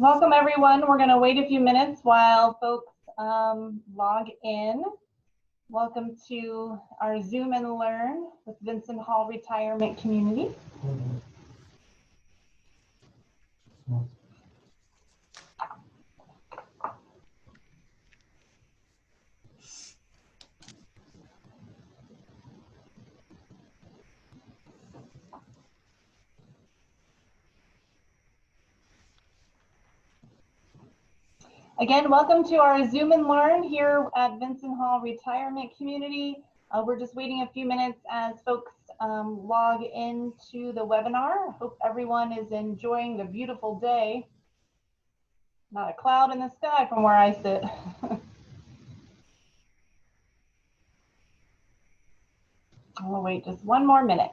Welcome everyone. We're going to wait a few minutes while folks log in. Welcome to our Zoom and Learn with Vinson Hall Retirement Community. Again, welcome to our Zoom and Learn here at Vinson Hall Retirement Community. We're just waiting a few minutes as folks log into the webinar. Hope everyone is enjoying the beautiful day. Not a cloud in the sky from where I sit. We'll wait just one more minute.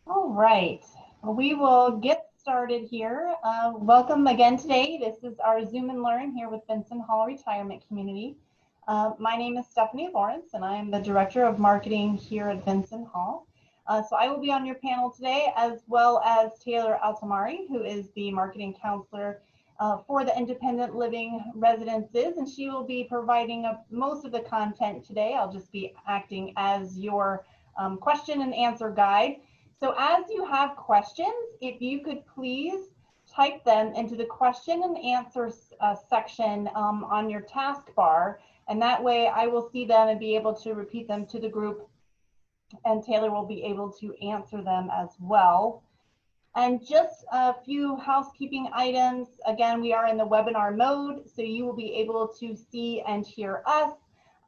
All right, we will get started here. Welcome again today. This is our Zoom and Learn here with Vinson Hall Retirement Community. My name is Stephanie Lawrence and I am the Director of Marketing here at Vinson Hall. So I will be on your panel today, as well as Taylor Altamari, who is the Marketing Counselor for the Independent Living Residences, and she will be providing most of the content today. I'll just be acting as your question and answer guide. So as you have questions, if you could please type them into the question and answer section on your taskbar, and that way I will see them and be able to repeat them to the group, and Taylor will be able to answer them as well. And just a few housekeeping items. Again, we are in the webinar mode, so you will be able to see and hear us.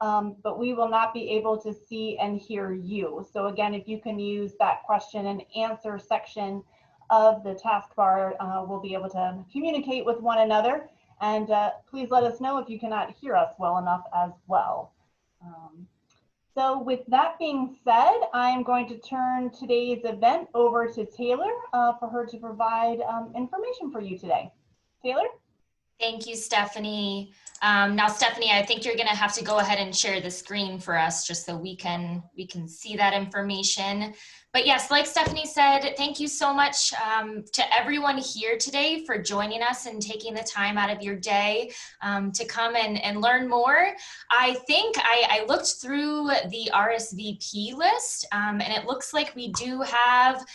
But we will not be able to see and hear you. So again, if you can use that question and answer section of the taskbar, we'll be able to communicate with one another. And please let us know if you cannot hear us well enough as well. So with that being said, I'm going to turn today's event over to Taylor for her to provide information for you today. Taylor? Thank you, Stephanie. Now, Stephanie, I think you're going to have to go ahead and share the screen for us just so we can see that information. But yes, like Stephanie said, thank you so much to everyone here today for joining us and taking the time out of your day to come and learn more. I think I looked through the RSVP list and it looks like we do have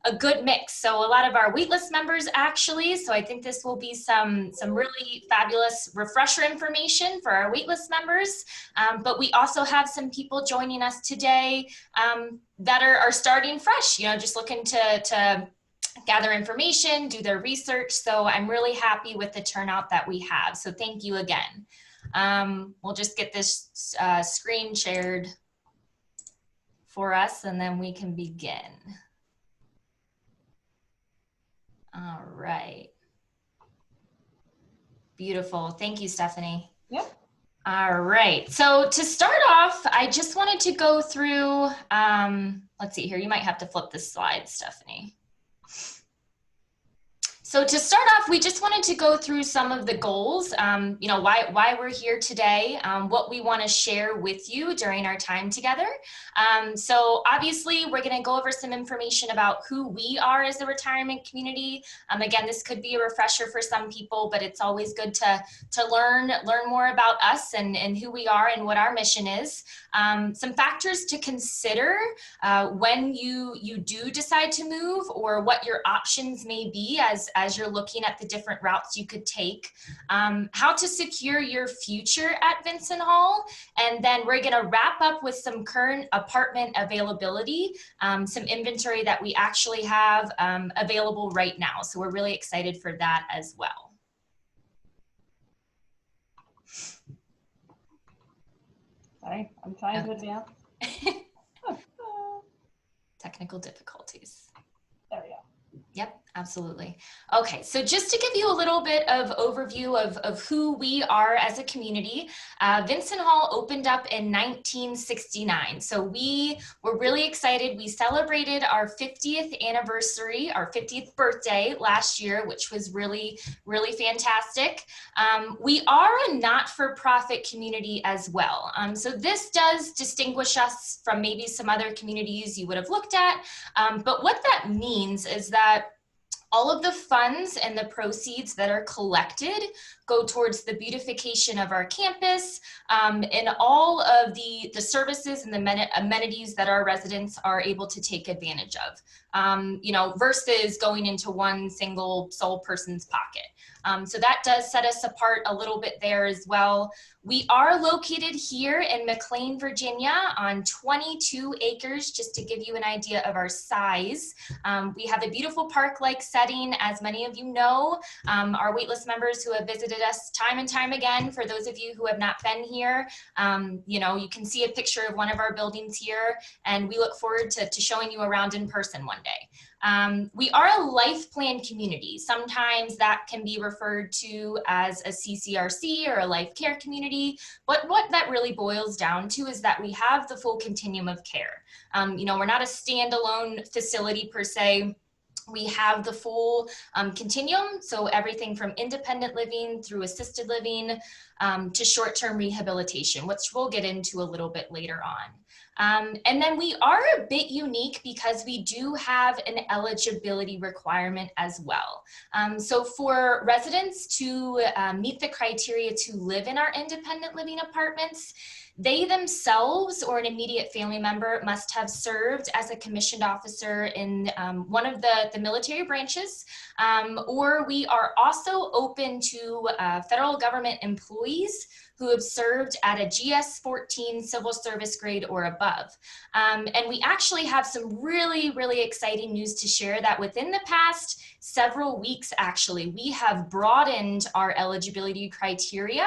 a good mix. So a lot of our waitlist members actually, so I think this will be some really fabulous refresher information for our waitlist members. But we also have some people joining us today that are starting fresh, just looking to gather information, do their research. So I'm really happy with the turnout that we have. So thank you again. We'll just get this screen shared for us and then we can begin. All right. Beautiful. Thank you, Stephanie. Yep. All right. So to start off, I just wanted to go through, let's see here. You might have to flip the slide, Stephanie. So to start off, we just wanted to go through some of the goals, why we're here today, what we want to share with you during our time together. So obviously, we're going to go over some information about who we are as a retirement community. Again, this could be a refresher for some people, but it's always good to learn more about us and who we are and what our mission is. Some factors to consider when you do decide to move, or what your options may be as you're looking at the different routes you could take, how to secure your future at Vinson Hall, and then we're going to wrap up with some current apartment availability, some inventory that we actually have available right now. So we're really excited for that as well. Sorry, I'm trying to advance. Technical difficulties. There we go. Yep. Absolutely. Okay, so just to give you a little bit of overview of who we are as a community, Vinson Hall opened up in 1969. So we were really excited. We celebrated our 50th anniversary, our 50th birthday last year, which was really, really fantastic. We are a not-for-profit community as well. So this does distinguish us from maybe some other communities you would have looked at. But what that means is that all of the funds and the proceeds that are collected go towards the beautification of our campus and all of the services and the amenities that our residents are able to take advantage of, you know, versus going into one single sole person's pocket. So that does set us apart a little bit there as well. We are located here in McLean, Virginia on 22 acres, just to give you an idea of our size. We have a beautiful park-like setting, as many of you know. Our waitlist members who have visited us time and time again, for those of you who have not been here, you know, you can see a picture of one of our buildings here, and we look forward to showing you around in person one day. We are a life plan community. Sometimes that can be referred to as a CCRC or a life care community, but what that really boils down to is that we have the full continuum of care. You know, we're not a standalone facility per se. We have the full continuum, so everything from independent living through assisted living to short-term rehabilitation, which we'll get into a little bit later on. And then we are a bit unique because we do have an eligibility requirement as well. So for residents to meet the criteria to live in our independent living apartments, they themselves or an immediate family member must have served as a commissioned officer in one of the military branches, or we are also open to federal government employees who have served at a GS-14 civil service grade or above. And we actually have some really, really exciting news to share that within the past several weeks, actually, we have broadened our eligibility criteria.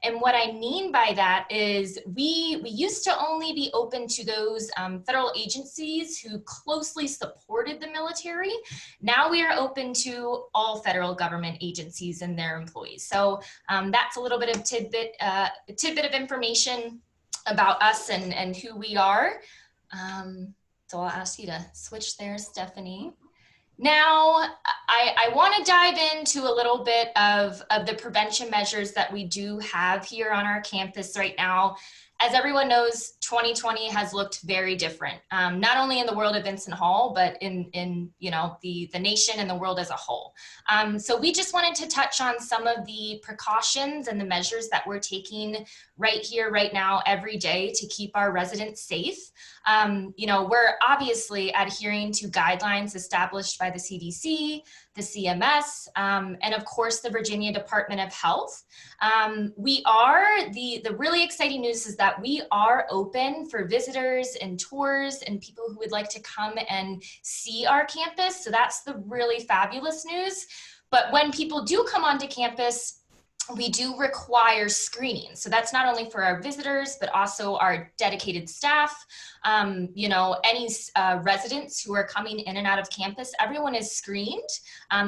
And what I mean by that is we used to only be open to those federal agencies who closely supported the military. Now we are open to all federal government agencies and their employees. So that's a little bit of tidbit of information about us and who we are. So I'll ask you to switch there, Stephanie. Now, I want to dive into a little bit of the prevention measures that we do have here on our campus right now. As everyone knows, 2020 has looked very different, not only in the world of Vinson Hall, but in you know, the nation and the world as a whole. So we just wanted to touch on some of the precautions and the measures that we're taking right here, right now, every day to keep our residents safe. You know, we're obviously adhering to guidelines established by the CDC, the CMS, and of course the Virginia Department of Health. We are, the really exciting news is that we are open for visitors and tours and people who would like to come and see our campus. So that's the really fabulous news. But when people do come onto campus, we do require screening. So that's not only for our visitors, but also our dedicated staff. You know, any residents who are coming in and out of campus, everyone is screened.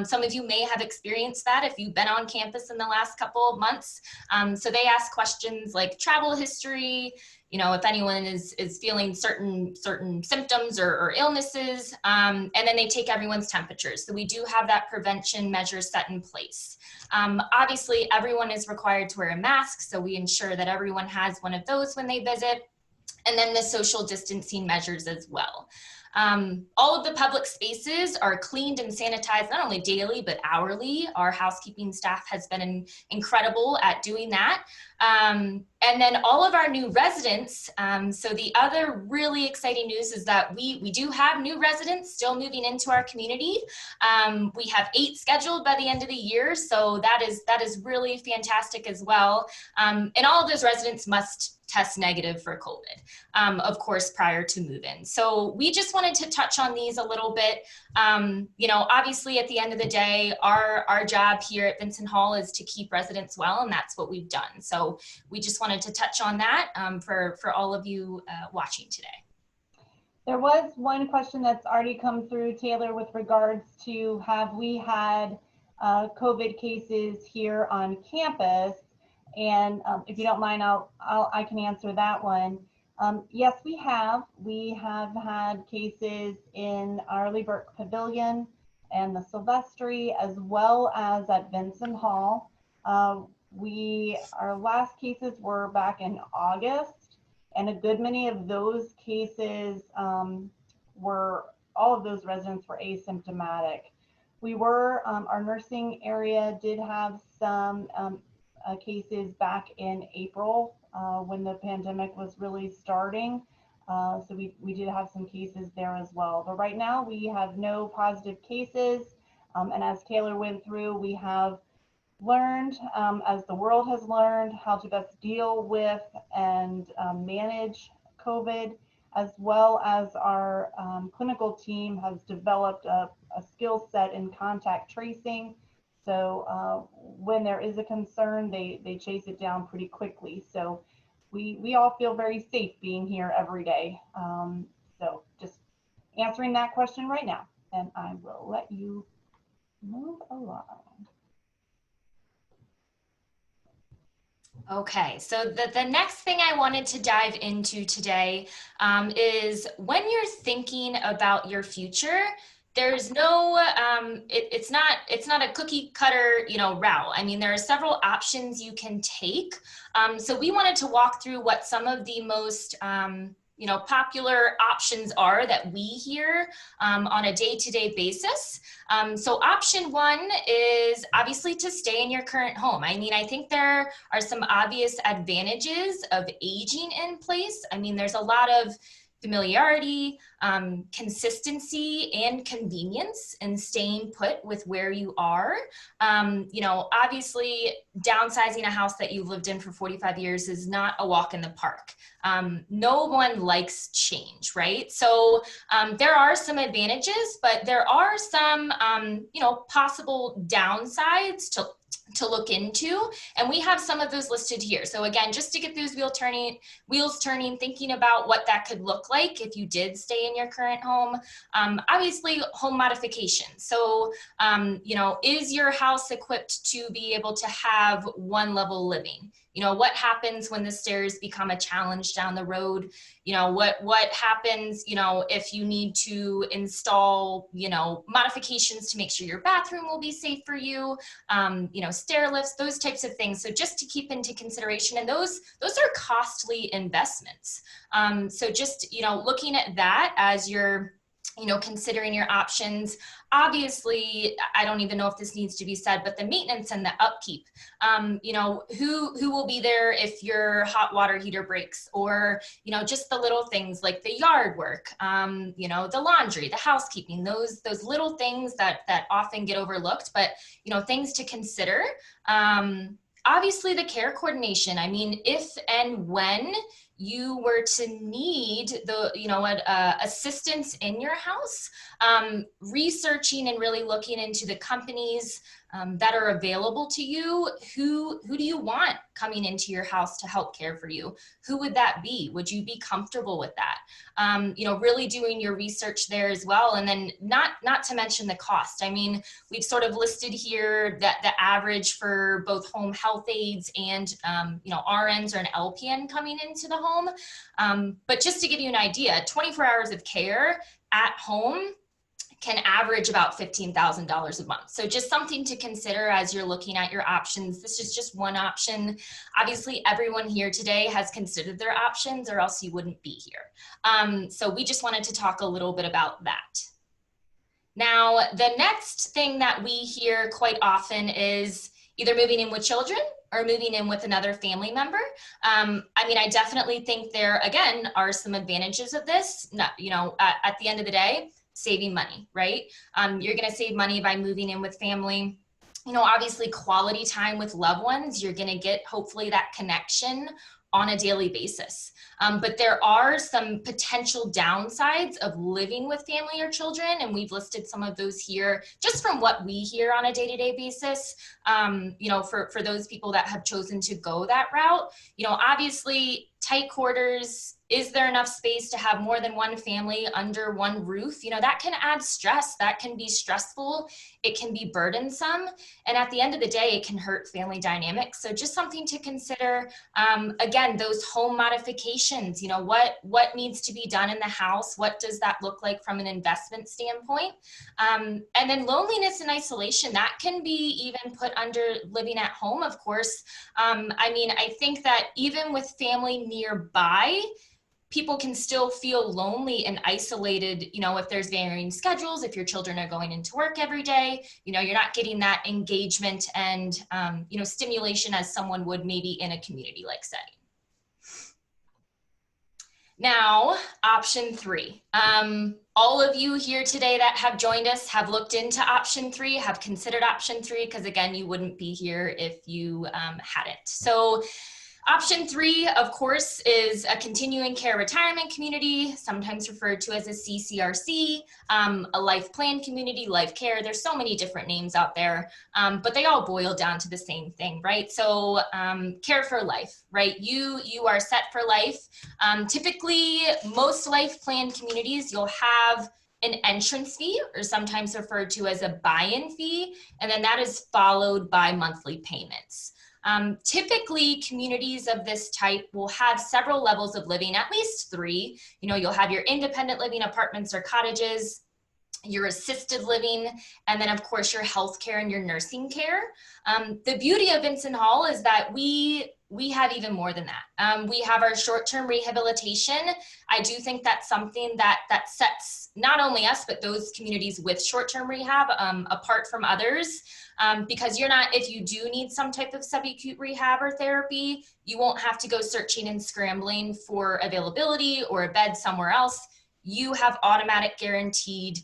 Some of you may have experienced that if you've been on campus in the last couple of months. So they ask questions like travel history, you know, if anyone is feeling certain symptoms or illnesses, and then they take everyone's temperatures. So we do have that prevention measure set in place. Obviously, everyone is required to wear a mask, so we ensure that everyone has one of those when they visit, and then the social distancing measures as well. All of the public spaces are cleaned and sanitized, not only daily, but hourly. Our housekeeping staff has been incredible at doing that. And then all of our new residents, so the other really exciting news is that we do have new residents still moving into our community. We have 8 scheduled by the end of the year, so that is really fantastic as well. And all of those residents must test negative for COVID, of course, prior to move-in. So we just wanted to touch on these a little bit. You know, obviously at the end of the day, our job here at Vinson Hall is to keep residents well, and that's what we've done. So we just wanted to touch on that for all of you watching today. There was one question that's already come through, Taylor, with regards to have we had COVID cases here on campus? And if you don't mind, I can answer that one. Yes, we have. We have had cases in Arleigh Burke Pavilion and the Silvestri, as well as at Vinson Hall. Our last cases were back in August, and a good many of those cases all of those residents were asymptomatic. Our nursing area did have some cases back in April when the pandemic was really starting. So we did have some cases there as well. But right now we have no positive cases. And as Taylor went through, we have learned, as the world has learned, how to best deal with and manage COVID, as well as our clinical team has developed a skill set in contact tracing. So when there is a concern, they chase it down pretty quickly. So we all feel very safe being here every day. So just answering that question right now, and I will let you move along. Okay, so the next thing I wanted to dive into today is when you're thinking about your future, there's no, it's not a cookie cutter, route. I mean, there are several options you can take. So we wanted to walk through what some of the most, popular options are that we hear on a day-to-day basis. So option one is obviously to stay in your current home. I mean, I think there are some obvious advantages of aging in place. I mean, there's a lot of familiarity, consistency, and convenience in staying put with where you are. Obviously, downsizing a house that you've lived in for 45 years is not a walk in the park. No one likes change, right? So there are some advantages, but there are some, possible downsides to look into, and we have some of those listed here. So again, just to get those wheels turning, thinking about what that could look like if you did stay in your current home. Obviously, home modification. So, is your house equipped to be able to have one level living? What happens when the stairs become a challenge down the road? What happens, if you need to install, modifications to make sure your bathroom will be safe for you, stair lifts, those types of things. So just to keep into consideration, and those are costly investments. So just, looking at that as you're, considering your options. Obviously, I don't even know if this needs to be said, but the maintenance and the upkeep, who will be there if your hot water heater breaks, or, just the little things like the yard work, the laundry, the housekeeping, those little things that often get overlooked, but, things to consider. Obviously the care coordination. I mean, if and when you were to need assistance in your house, researching and really looking into the companies that are available to you. Who do you want coming into your house to help care for you? Who would that be? Would you be comfortable with that? Really doing your research there as well. And then not to mention the cost. I mean, we've sort of listed here that the average for both home health aides and, RNs or an LPN coming into the home. But just to give you an idea, 24 hours of care at home can average about $15,000 a month. So just something to consider as you're looking at your options. This is just one option. Obviously, everyone here today has considered their options, or else you wouldn't be here. So we just wanted to talk a little bit about that. Now, the next thing that we hear quite often is either moving in with children or moving in with another family member. I definitely think there, again, are some advantages of this. At the end of the day, saving money, right? You're going to save money by moving in with family. Obviously quality time with loved ones, you're going to get hopefully that connection on a daily basis. But there are some potential downsides of living with family or children, and we've listed some of those here just from what we hear on a day-to-day basis. For those people that have chosen to go that route, obviously tight quarters, Is there enough space to have more than one family under one roof? You know, that can add stress, that can be stressful, it can be burdensome, and at the end of the day, it can hurt family dynamics. So just something to consider. Again, those home modifications, you know, what needs to be done in the house? What does that look like from an investment standpoint? And then loneliness and isolation, that can be even put under living at home, of course. I mean, I think that even with family nearby, people can still feel lonely and isolated, you know, if there's varying schedules, if your children are going into work every day, you know, you're not getting that engagement and, you know, stimulation as someone would maybe in a community-like setting. Now, option 3. All of you here today that have joined us have looked into option 3, have considered option 3, because again, you wouldn't be here if you hadn't. So option 3, of course, is a continuing care retirement community, sometimes referred to as a CCRC, a life plan community, life care. There's so many different names out there, but they all boil down to the same thing, right? So care for life, right? You are set for life. Typically, most life plan communities, you'll have an entrance fee, or sometimes referred to as a buy-in fee, and then that is followed by monthly payments. Typically, communities of this type will have several levels of living, at least 3. You know, you'll have your independent living apartments or cottages, your assisted living, and then of course your healthcare and your nursing care. The beauty of Vinson Hall is that we have even more than that. We have our short-term rehabilitation. I do think that's something that sets not only us, but those communities with short-term rehab apart from others. Because you're not, if you do need some type of subacute rehab or therapy, you won't have to go searching and scrambling for availability or a bed somewhere else. You have automatic guaranteed,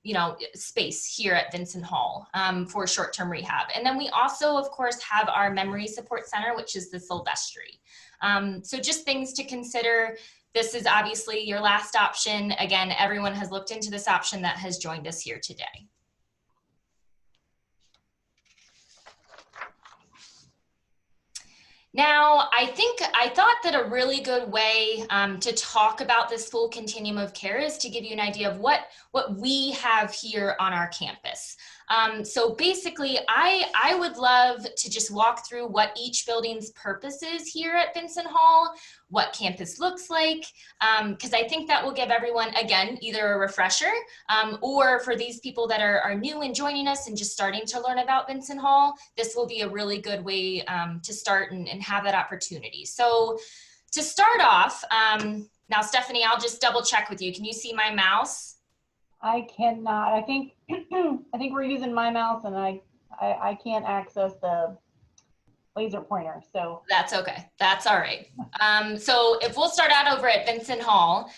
you know, space here at Vinson Hall for short-term rehab. And then we also, of course, have our memory support center, which is the Silvestri. So just things to consider. This is obviously your last option. Again, everyone has looked into this option that has joined us here today. Now, I thought that a really good way to talk about this full continuum of care is to give you an idea of what we have here on our campus. So basically, I would love to just walk through what each building's purpose is here at Vinson Hall, what campus looks like, because I think that will give everyone, again, either a refresher or for these people that are new and joining us and just starting to learn about Vinson Hall, this will be a really good way to start and have that opportunity. So to start off, now Stephanie, I'll just double check with you. Can you see my mouse? I cannot. I think we're using my mouse, and I can't access the laser pointer. So that's okay. That's all right. So if we'll start out over at Vinson Hall.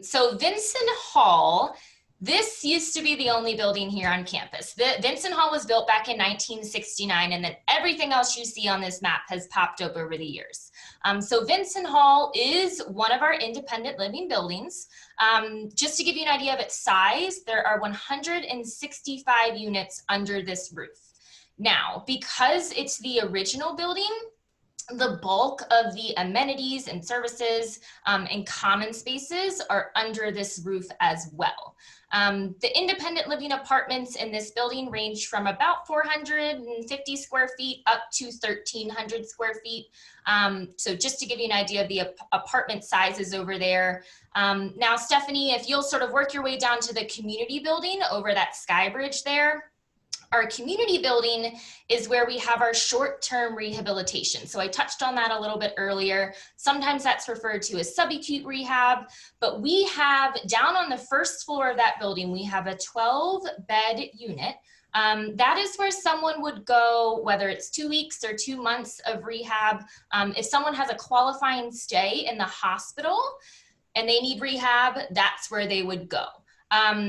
So Vinson Hall, this used to be the only building here on campus. Vinson Hall was built back in 1969, and then everything else you see on this map has popped up over the years. So Vinson Hall is one of our independent living buildings. Just to give you an idea of its size, there are 165 units under this roof. Now, because it's the original building, the bulk of the amenities and services and common spaces are under this roof as well. The independent living apartments in this building range from about 450 square feet up to 1,300 square feet. So just to give you an idea of the apartment sizes over there. Now, Stephanie, if you'll sort of work your way down to the community building over that sky bridge there, our community building is where we have our short-term rehabilitation. So I touched on that a little bit earlier. Sometimes that's referred to as subacute rehab, but we have down on the first floor of that building, we have a 12-bed unit. That is where someone would go, whether it's 2 weeks or 2 months of rehab. If someone has a qualifying stay in the hospital and they need rehab, that's where they would go.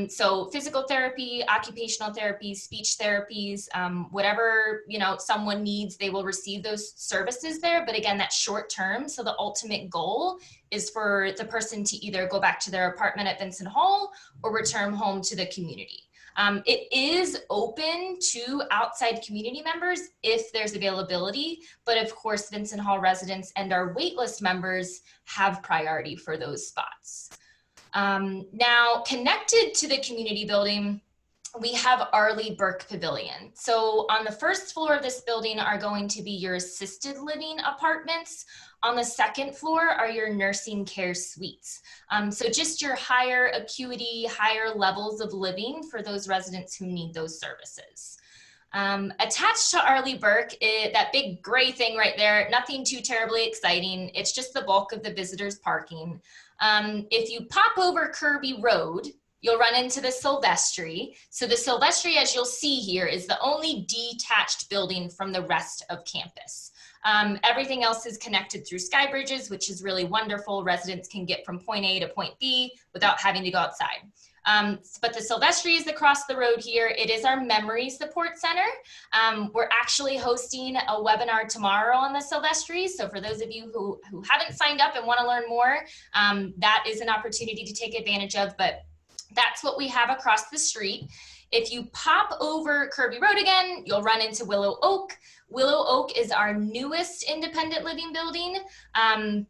So physical therapy, occupational therapy, speech therapies, whatever, you know, someone needs, they will receive those services there. But again, that's short term. So the ultimate goal is for the person to either go back to their apartment at Vinson Hall or return home to the community. It is open to outside community members if there's availability, but of course, Vinson Hall residents and our waitlist members have priority for those spots. Now, connected to the community building, we have Arleigh Burke Pavilion. So on the first floor of this building are going to be your assisted living apartments. On the second floor are your nursing care suites. So just your higher acuity, higher levels of living for those residents who need those services. Attached to Arleigh Burke, that big gray thing right there, nothing too terribly exciting. It's just the bulk of the visitors parking. If you pop over Kirby Road, you'll run into the Silvestri. So the Silvestri, as you'll see here, is the only detached building from the rest of campus. Everything else is connected through sky bridges, which is really wonderful. Residents can get from point A to point B without having to go outside. But the Silvestri is across the road here. It is our Memory Support Center. We're actually hosting a webinar tomorrow on the Silvestri. So for those of you who haven't signed up and want to learn more, that is an opportunity to take advantage of. But that's what we have across the street. If you pop over Kirby Road again, you'll run into Willow Oak. Willow Oak is our newest independent living building.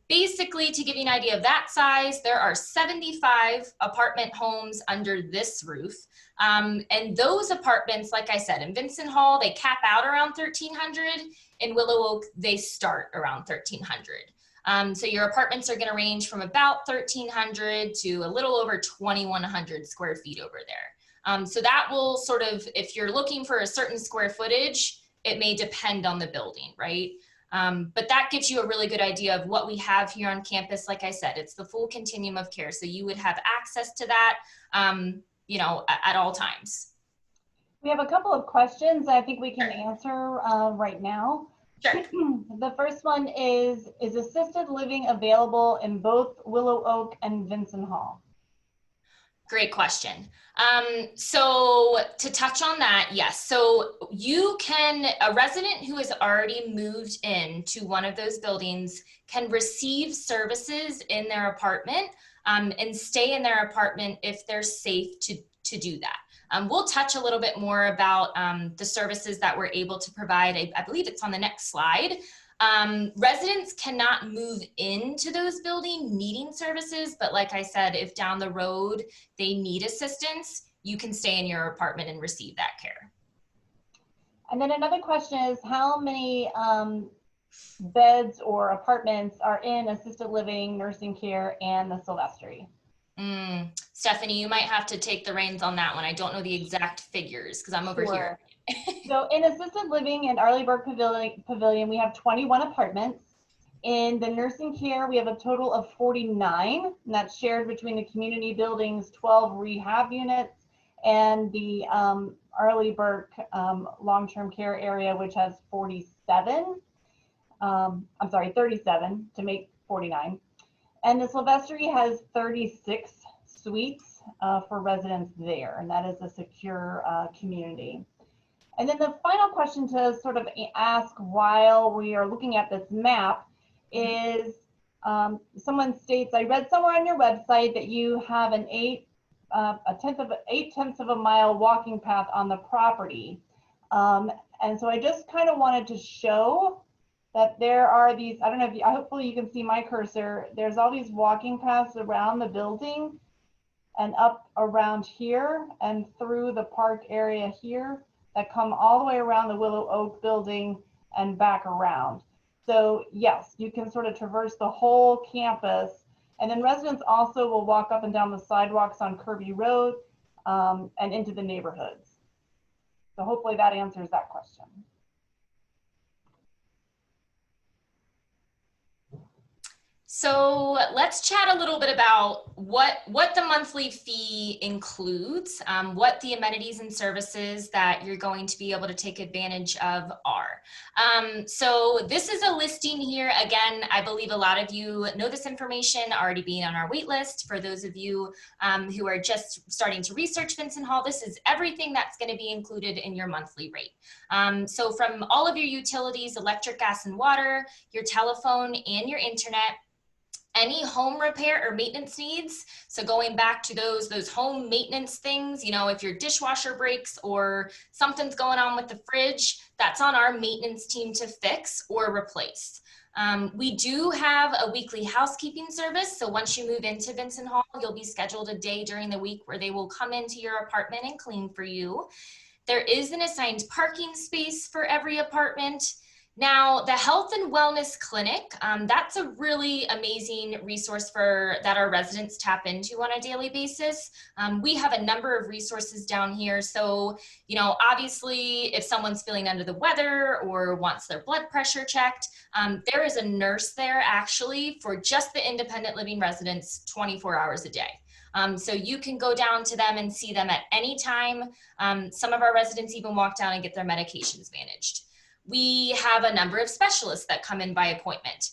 Basically, to give you an idea of that size, there are 75 apartment homes under this roof. And those apartments, like I said, in Vinson Hall, they cap out around 1,300. In Willow Oak, they start around 1,300. So your apartments are going to range from about 1,300 to a little over 2,100 square feet over there. So that will sort of, if you're looking for a certain square footage, it may depend on the building, right? But that gives you a really good idea of what we have here on campus. Like I said, it's the full continuum of care. So you would have access to that, you know, at all times. We have a couple of questions I think we can answer right now. Sure. The first one is assisted living available in both Willow Oak and Vinson Hall? Great question. So to touch on that, yes. So you can, a resident who has already moved into one of those buildings can receive services in their apartment and stay in their apartment if they're safe to do that. We'll touch a little bit more about the services that we're able to provide. I believe it's on the next slide. Residents cannot move into those buildings needing services, but like I said, if down the road they need assistance, you can stay in your apartment and receive that care. And then another question is how many beds or apartments are in assisted living, nursing care, and the Silvestri? Stephanie, you might have to take the reins on that one. I don't know the exact figures because I'm over here. So in assisted living and Arleigh Burke Pavilion, we have 21 apartments. In the nursing care, we have a total of 49, and that's shared between the community buildings, 12 rehab units, and the Arleigh Burke long-term care area, which has 47. I'm sorry, 37 to make 49. And the Silvestri has 36 suites for residents there, and that is a secure community. And then the final question to sort of ask while we are looking at this map is someone states, I read somewhere on your website that you have an 8 tenths of a mile walking path on the property. And so I just kind of wanted to show that there are these, I don't know if you, hopefully you can see my cursor, there's all these walking paths around the building and up around here and through the park area here that come all the way around the Willow Oak building and back around. So yes, you can sort of traverse the whole campus, and then residents also will walk up and down the sidewalks on Kirby Road and into the neighborhoods. So hopefully that answers that question. So let's chat a little bit about what the monthly fee includes, what the amenities and services that you're going to be able to take advantage of are. So this is a listing here. Again, I believe a lot of you know this information already being on our wait list. For those of you who are just starting to research Vinson Hall, this is everything that's going to be included in your monthly rate. So from all of your utilities, electric, gas, and water, your telephone, and your internet. any home repair or maintenance needs. So going back to those home maintenance things, you know, if your dishwasher breaks or something's going on with the fridge, that's on our maintenance team to fix or replace. We do have a weekly housekeeping service. So once you move into Vinson Hall, you'll be scheduled a day during the week where they will come into your apartment and clean for you. There is an assigned parking space for every apartment. Now, the Health and Wellness Clinic, that's a really amazing resource that our residents tap into on a daily basis. We have a number of resources down here. So, you know, obviously, if someone's feeling under the weather or wants their blood pressure checked, there is a nurse there actually for just the independent living residents 24 hours a day. So you can go down to them and see them at any time. Some of our residents even walk down and get their medications managed. We have a number of specialists that come in by appointment.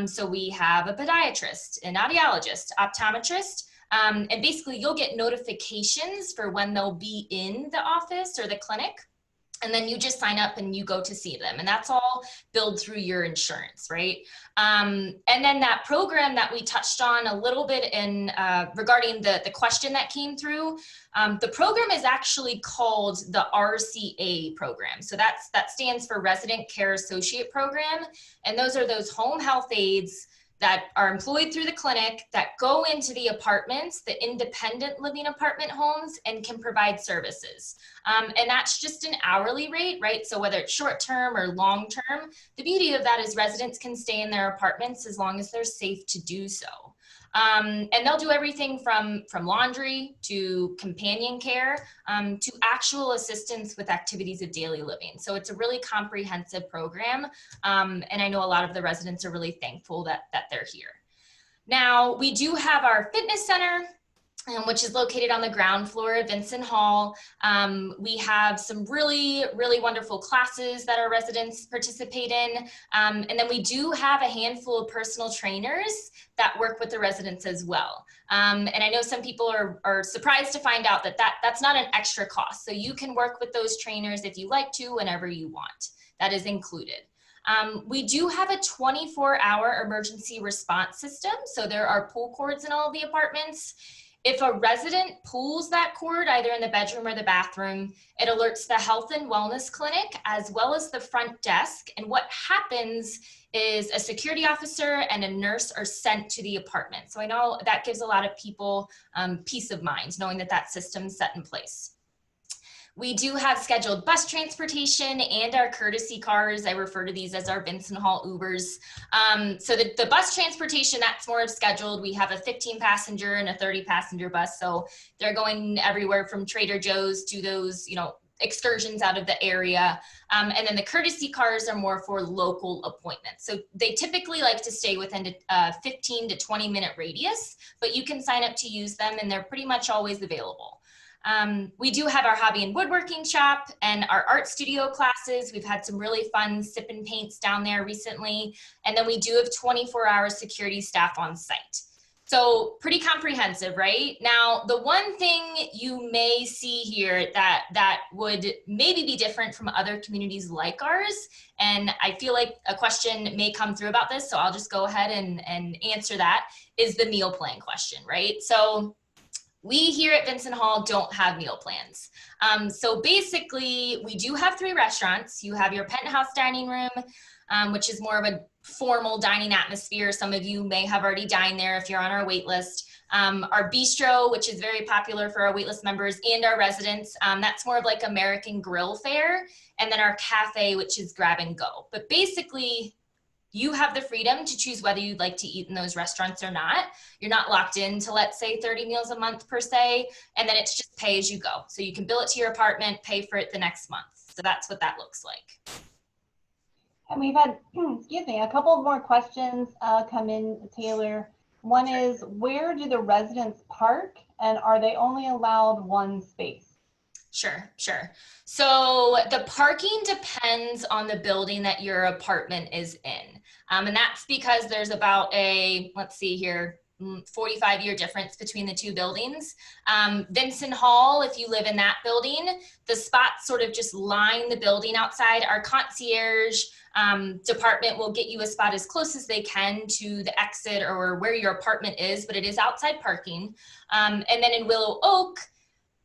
So we have a podiatrist, an audiologist, optometrist, and basically you'll get notifications for when they'll be in the office or the clinic. And then you just sign up and you go to see them. And that's all billed through your insurance, right? And then that program that we touched on a little bit in regarding the question that came through, the program is actually called the RCA program. So that stands for Resident Care Associate Program. And those are those home health aides that are employed through the clinic that go into the apartments, the independent living apartment homes, and can provide services. And that's just an hourly rate, right? So whether it's short-term or long-term, the beauty of that is residents can stay in their apartments as long as they're safe to do so. And they'll do everything from laundry to companion care to actual assistance with activities of daily living. So it's a really comprehensive program. And I know a lot of the residents are really thankful that they're here. Now, we do have our fitness center, which is located on the ground floor of Vinson Hall. We have some really, really wonderful classes that our residents participate in. And then we do have a handful of personal trainers that work with the residents as well. And I know some people are surprised to find out that's not an extra cost. So you can work with those trainers if you like to, whenever you want. That is included. We do have a 24-hour emergency response system. So there are pull cords in all of the apartments. If a resident pulls that cord, either in the bedroom or the bathroom, it alerts the Health and Wellness Clinic as well as the front desk. And what happens is a security officer and a nurse are sent to the apartment. So I know that gives a lot of people peace of mind, knowing that that system's set in place. We do have scheduled bus transportation and our courtesy cars. I refer to these as our Vinson Hall Ubers. So the bus transportation, that's more of scheduled. We have a 15-passenger and a 30-passenger bus. So they're going everywhere from Trader Joe's to those, you know, excursions out of the area. And then the courtesy cars are more for local appointments. So they typically like to stay within a 15 to 20-minute radius, but you can sign up to use them and they're pretty much always available. We do have our hobby and woodworking shop and our art studio classes. We've had some really fun sip and paints down there recently. And then we do have 24-hour security staff on site. So pretty comprehensive, right? Now, the one thing you may see here that would maybe be different from other communities like ours, and I feel like a question may come through about this, so I'll just go ahead and answer that, is the meal plan question, right? So we here at Vinson Hall don't have meal plans. So basically, we do have 3 restaurants. You have your penthouse dining room, which is more of a formal dining atmosphere. Some of you may have already dined there if you're on our wait list. Our bistro, which is very popular for our waitlist members and our residents. That's more of like American grill fare. And then our cafe, which is grab and go. But basically, you have the freedom to choose whether you'd like to eat in those restaurants or not. You're not locked into, let's say, 30 meals a month per se, and then it's just pay as you go. So you can bill it to your apartment, pay for it the next month. So that's what that looks like. And we've had, excuse me, a couple more questions come in, Taylor. One is, where do the residents park, and are they only allowed one space? Sure. So the parking depends on the building that your apartment is in. And that's because there's about let's see here, 45-year difference between the two buildings. Vinson Hall, if you live in that building, the spots sort of just line the building outside. Our concierge department will get you a spot as close as they can to the exit or where your apartment is, but it is outside parking. And then in Willow Oak,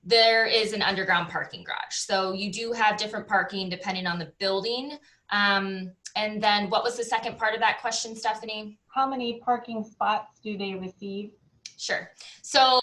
there is an underground parking garage. So you do have different parking depending on the building. And then what was the second part of that question, Stephanie? How many parking spots do they receive? Sure. So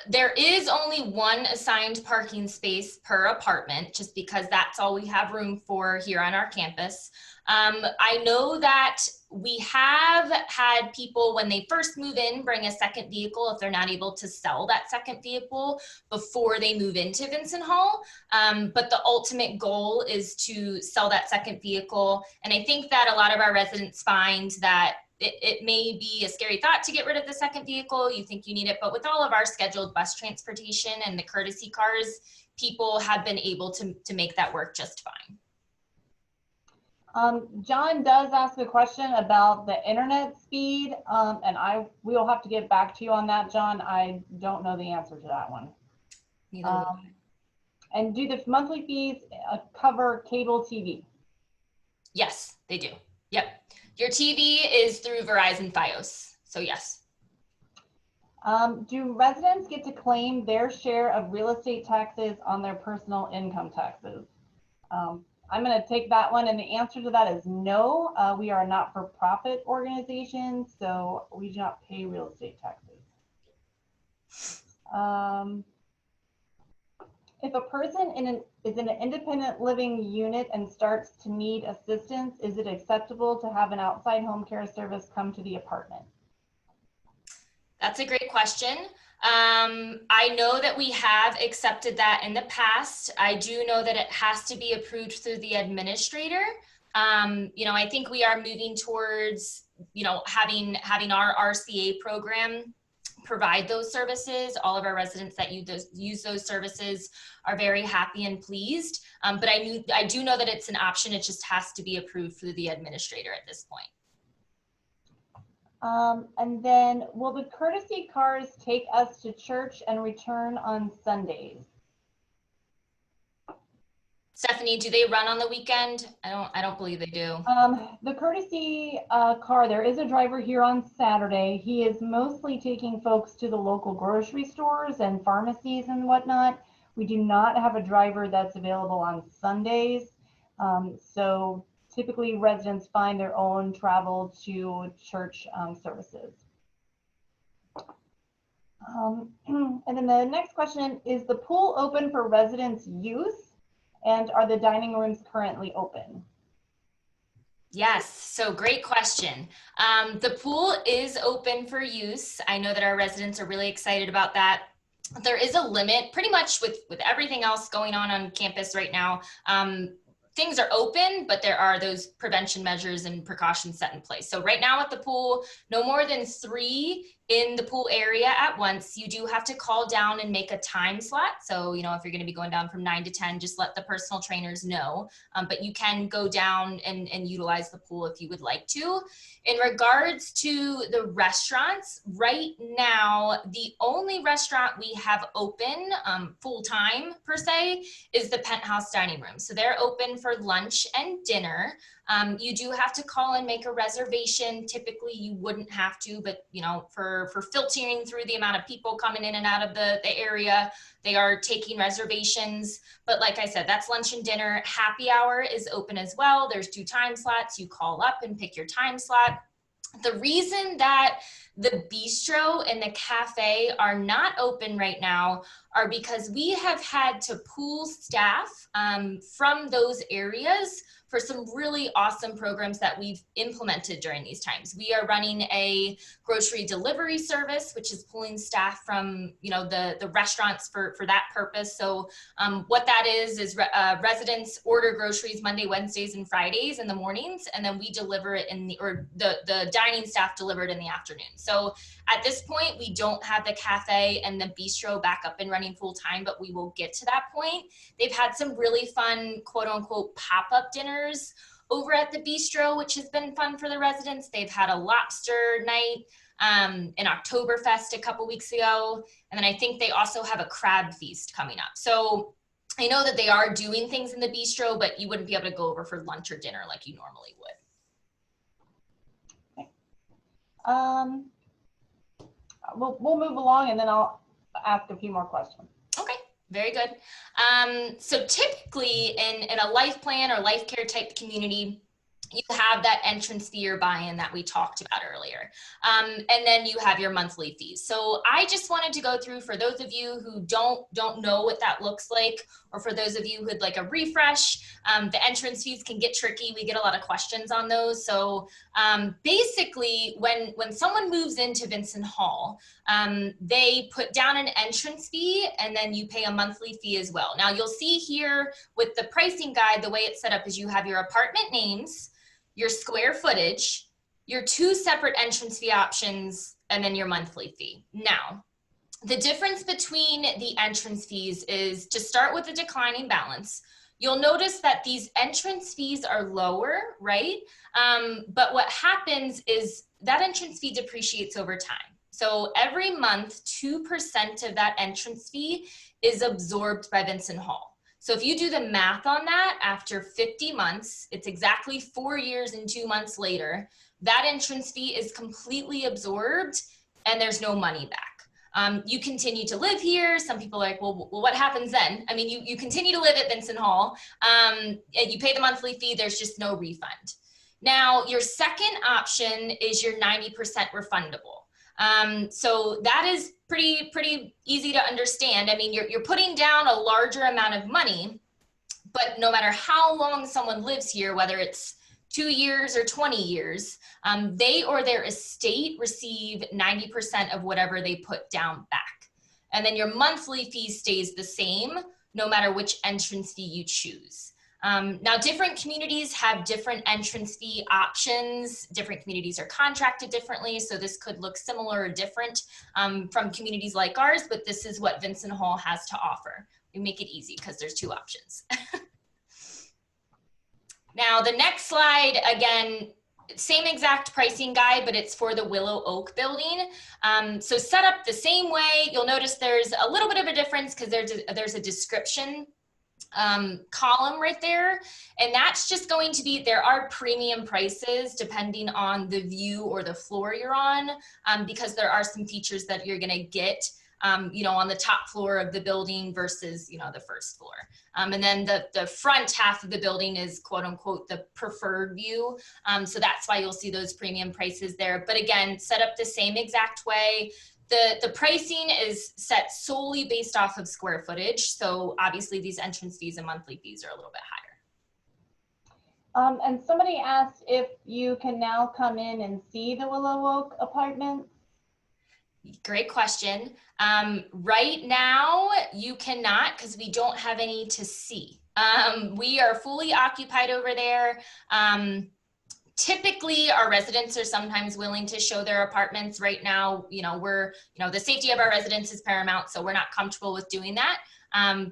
there is only one assigned parking space per apartment, just because that's all we have room for here on our campus. I know that we have had people, when they first move in, bring a second vehicle if they're not able to sell that second vehicle before they move into Vinson Hall. But the ultimate goal is to sell that second vehicle. And I think that a lot of our residents find that it may be a scary thought to get rid of the second vehicle. You think you need it, but with all of our scheduled bus transportation and the courtesy cars, people have been able to make that work just fine. John does ask a question about the internet speed, and we will have to get back to you on that, John. I don't know the answer to that one. And do the monthly fees cover cable TV? Yes, they do. Yep. Your TV is through Verizon Fios, so yes. Do residents get to claim their share of real estate taxes on their personal income taxes? I'm going to take that one, and the answer to that is no. We are a not-for-profit organization, so we do not pay real estate taxes. If a person is in an independent living unit and starts to need assistance, is it acceptable to have an outside home care service come to the apartment? That's a great question. I know that we have accepted that in the past. I do know that it has to be approved through the administrator. I think we are moving towards, having our RCA program provide those services. All of our residents that use those services are very happy and pleased. But I do know that it's an option. It just has to be approved through the administrator at this point. And then, will the courtesy cars take us to church and return on Sundays? Stephanie, do they run on the weekend? I don't believe they do. The courtesy car, there is a driver here on Saturday. He is mostly taking folks to the local grocery stores and pharmacies and whatnot. We do not have a driver that's available on Sundays. So typically residents find their own travel to church services. And then the next question is the pool open for residents' use? And are the dining rooms currently open? Yes, so great question. The pool is open for use. I know that our residents are really excited about that. There is a limit, pretty much with everything else going on campus right now. Things are open, but there are those prevention measures and precautions set in place. So right now at the pool, no more than 3 in the pool area at once. You do have to call down and make a time slot. So, if you're going to be going down from 9 to 10, just let the personal trainers know. But you can go down and utilize the pool if you would like to. In regards to the restaurants, right now, the only restaurant we have open full-time per se is the Penthouse Dining Room. So they're open for lunch and dinner. You do have to call and make a reservation. Typically you wouldn't have to, but for filtering through the amount of people coming in and out of the area, they are taking reservations. But like I said, that's lunch and dinner. Happy hour is open as well. There's 2 time slots. You call up and pick your time slot. The reason that the bistro and the cafe are not open right now are because we have had to pool staff from those areas for some really awesome programs that we've implemented during these times. We are running a grocery delivery service, which is pulling staff from the restaurants for that purpose. So what that is residents order groceries Monday, Wednesdays, and Fridays in the mornings, and then we deliver it the dining staff deliver it in the afternoon. So at this point, we don't have the cafe and the bistro back up and running full time, but we will get to that point. They've had some really fun, quote unquote, pop-up dinners over at the bistro, which has been fun for the residents. They've had a lobster night, an Oktoberfest a couple weeks ago. And then I think they also have a crab feast coming up. So I know that they are doing things in the bistro, but you wouldn't be able to go over for lunch or dinner like you normally would. Okay. We'll move along and then I'll ask a few more questions. Okay, very good. So typically in a life plan or life care type community, you have that entrance fee or buy-in that we talked about earlier. And then you have your monthly fees. So I just wanted to go through, for those of you who don't know what that looks like, or for those of you who'd like a refresh, the entrance fees can get tricky. We get a lot of questions on those. So basically, when someone moves into Vinson Hall, they put down an entrance fee and then you pay a monthly fee as well. Now you'll see here with the pricing guide, the way it's set up is you have your apartment names, your square footage, your 2 separate entrance fee options, and then your monthly fee. Now, the difference between the entrance fees is, to start with the declining balance, you'll notice that these entrance fees are lower, right? But what happens is that entrance fee depreciates over time. So every month, 2% of that entrance fee is absorbed by Vinson Hall. So if you do the math on that, after 50 months, it's exactly 4 years and 2 months later, that entrance fee is completely absorbed and there's no money back. You continue to live here. Some people are like, well, what happens then? I mean, you continue to live at Vinson Hall, and you pay the monthly fee, there's just no refund. Now, your second option is your 90% refundable. So that is pretty easy to understand. I mean, you're putting down a larger amount of money, but no matter how long someone lives here, whether it's 2 years or 20 years, they or their estate receive 90% of whatever they put down back. And then your monthly fee stays the same, no matter which entrance fee you choose. Now, different communities have different entrance fee options. Different communities are contracted differently, so this could look similar or different from communities like ours, but this is what Vinson Hall has to offer. We make it easy because there's 2 options. Now, the next slide, again, same exact pricing guide, but it's for the Willow Oak building. So set up the same way. You'll notice there's a little bit of a difference because there's a description column right there, and that's just going to be, there are premium prices depending on the view or the floor you're on, because there are some features that you're going to get on the top floor of the building versus the first floor, and then the front half of the building is quote unquote the preferred view, so that's why you'll see those premium prices there. But again, set up the same exact way. The pricing is set solely based off of square footage. So obviously these entrance fees and monthly fees are a little bit higher. And somebody asked if you can now come in and see the Willow Oak apartments. Great question. Right now you cannot, because we don't have any to see. We are fully occupied over there. Typically, our residents are sometimes willing to show their apartments. Right now, we're, the safety of our residents is paramount, so we're not comfortable with doing that.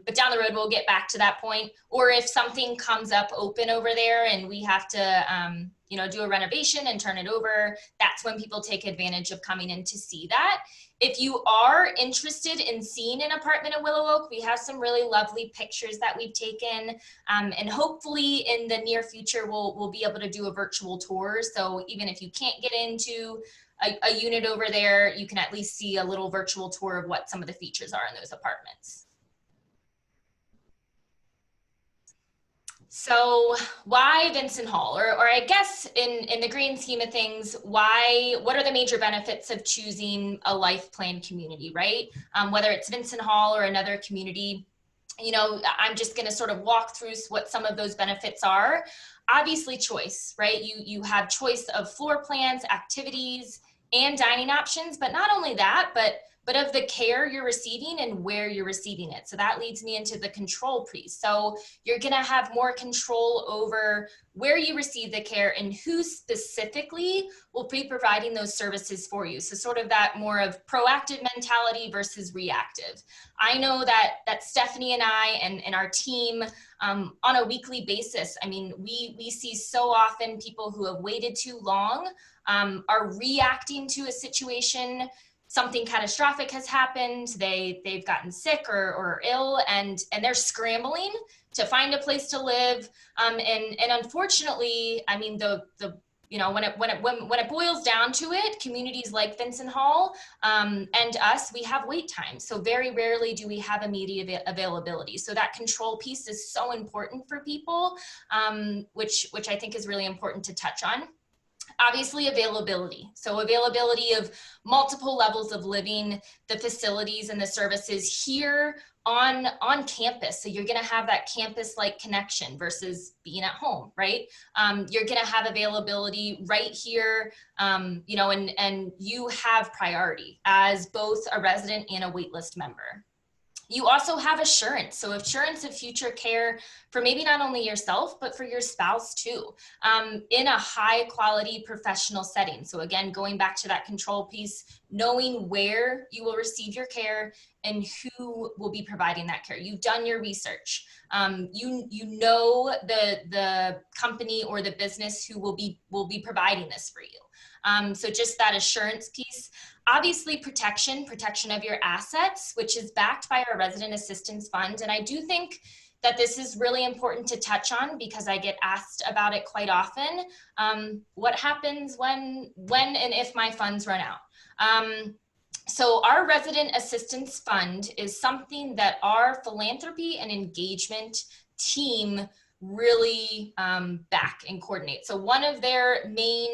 But down the road, we'll get back to that point. Or if something comes up open over there and we have to, do a renovation and turn it over, that's when people take advantage of coming in to see that. If you are interested in seeing an apartment in Willow Oak, we have some really lovely pictures that we've taken. And hopefully in the near future, we'll be able to do a virtual tour. So even if you can't get into a unit over there, you can at least see a little virtual tour of what some of the features are in those apartments. So why Vinson Hall? Or I guess in the grand scheme of things, what are the major benefits of choosing a life plan community, right? Whether it's Vinson Hall or another community, I'm just gonna sort of walk through what some of those benefits are. Obviously choice, right? You have choice of floor plans, activities, and dining options, but not only that, but but of the care you're receiving and where you're receiving it. So that leads me into the control piece. So you're gonna have more control over where you receive the care and who specifically will be providing those services for you. So sort of that more of proactive mentality versus reactive. I know that Stephanie and I and our team on a weekly basis, I mean, we see so often people who have waited too long are reacting to a situation. Something catastrophic has happened, they've gotten sick or ill, and they're scrambling to find a place to live. And unfortunately, I mean, when it boils down to it, communities like Vinson Hall and us, we have wait times. So very rarely do we have immediate availability. So that control piece is so important for people, which I think is really important to touch on. Obviously, availability. So availability of multiple levels of living, the facilities and the services here on campus. So you're going to have that campus-like connection versus being at home, right? You're going to have availability right here, and you have priority as both a resident and a waitlist member. You also have assurance. So assurance of future care for maybe not only yourself, but for your spouse too, in a high quality professional setting. So again, going back to that control piece, knowing where you will receive your care and who will be providing that care. You've done your research. You know the company or the business who will be providing this for you. So just that assurance piece. Obviously, protection of your assets, which is backed by our Resident Assistance Fund. And I do think that this is really important to touch on because I get asked about it quite often. What happens when and if my funds run out? So our Resident Assistance Fund is something that our philanthropy and engagement team really back and coordinate. So one of their main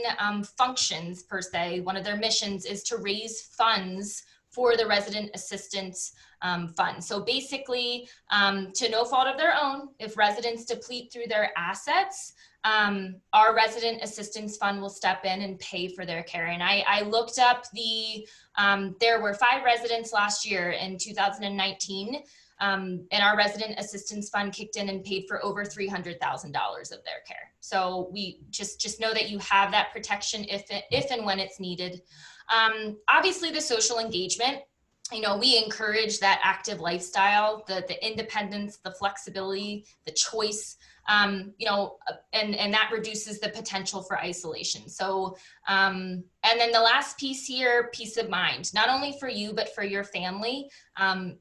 functions per se, one of their missions is to raise funds for the Resident Assistance Fund. So basically, to no fault of their own, if residents deplete through their assets, our Resident Assistance Fund will step in and pay for their care. And I looked up there were 5 residents last year in 2019, and our Resident Assistance Fund kicked in and paid for over $300,000 of their care. So we just know that you have that protection if and when it's needed. Obviously, the social engagement. We encourage that active lifestyle, the independence, the flexibility, the choice, and that reduces the potential for isolation. So, and then the last piece here, peace of mind, not only for you, but for your family,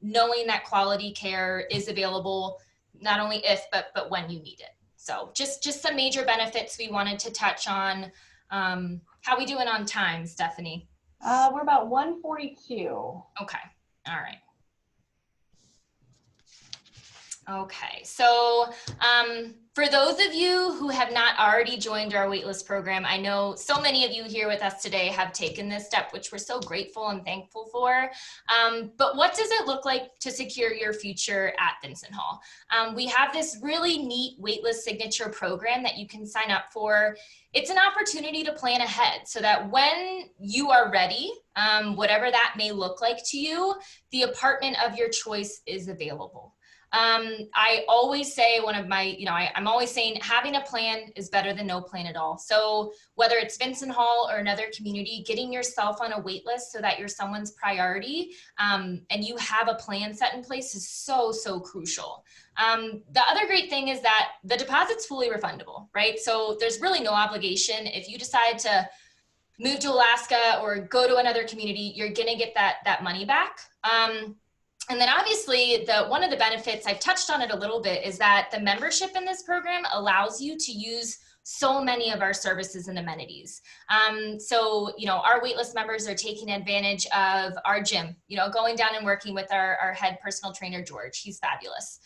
knowing that quality care is available, not only if, but when you need it. So just some major benefits we wanted to touch on. How we doing on time, Stephanie? We're about 1:42. Okay. All right. Okay. So for those of you who have not already joined our waitlist program, I know so many of you here with us today have taken this step, which we're so grateful and thankful for. But what does it look like to secure your future at Vinson Hall? We have this really neat waitlist signature program that you can sign up for. It's an opportunity to plan ahead so that when you are ready, whatever that may look like to you, the apartment of your choice is available. I always say I'm always saying having a plan is better than no plan at all. So whether it's Vinson Hall or another community, getting yourself on a wait list so that you're someone's priority and you have a plan set in place is so, so crucial. The other great thing is that the deposit's fully refundable, right? So there's really no obligation. If you decide to move to Alaska or go to another community, you're gonna get that money back. And then obviously one of the benefits, I've touched on it a little bit, is that the membership in this program allows you to use so many of our services and amenities. So, our waitlist members are taking advantage of our gym, going down and working with our head personal trainer, George. He's fabulous.